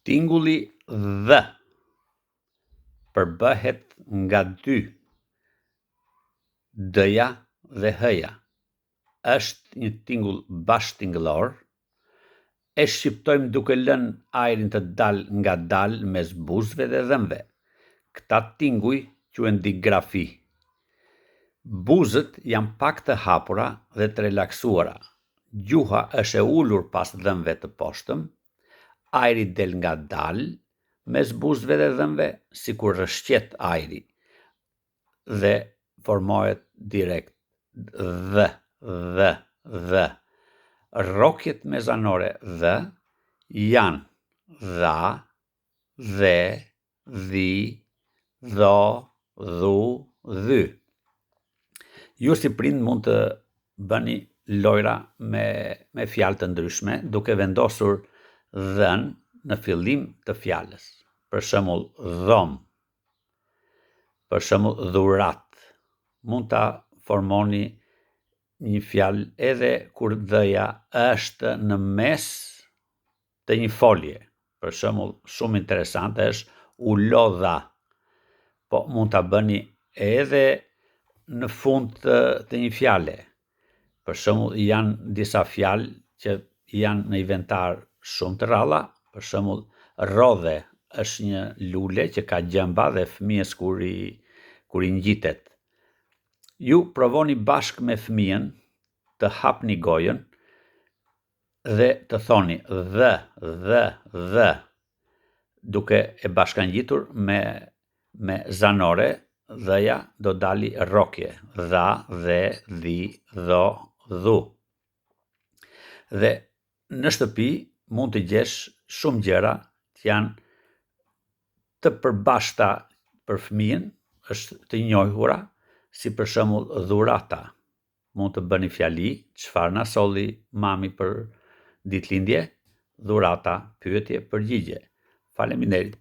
Tingulli dhe përbëhet nga dy, d-ja dhe h-ja. Është një tingull bashkëtingëllor. E shqiptojmë duke lënë ajrin të dalë ngadalë mes buzëve dhe dhëmbëve. Këta tinguj quhen digrafi. Buzët janë pak të hapura dhe të relaksuara. Gjuha është e ulur pas dhëmbëve të poshtëm. Ajri del ngadalë mes buzëve dhe dhëmbëve, sikur rrëshqet ajri dhe formohet direkt dhe. Rrokjet mezanore dhe janë dha, dhe, dhi, dho, dhu, dhy. Ju si prind mund të bëni lojra me fjalë të ndryshme, duke vendosur dhën në fillim të fjalës. Për shembull, dhom. Për shembull, dhurat. Mund ta formoni një fjalë edhe kur d-ja është në mes të një folje. Për shembull, shumë interesante është u lodha. Po mund ta bëni edhe në fund të një fjale. Për shembull, janë disa fjalë që janë në inventar shumë të rralla. Për shembull, rodhe është një lule që ka gjëmba dhe fëmijës kur i ngjitet. Ju provoni bashkë me fëmijën të hapni gojën dhe të thoni dhe, duke e bashkangjitur me zanore, dhe-ja do dali rrokje, dha, dhe, dhi, dho, dhu. Dhe në shtëpi mund të gjesh shumë gjëra që janë të përbashkëta për fëmijën, është të njohura, si për shembull dhurata. Mund të bëni fjali, çfarë na solli mami për ditëlindje? Dhurata, pyetje, përgjigje. Faleminderit.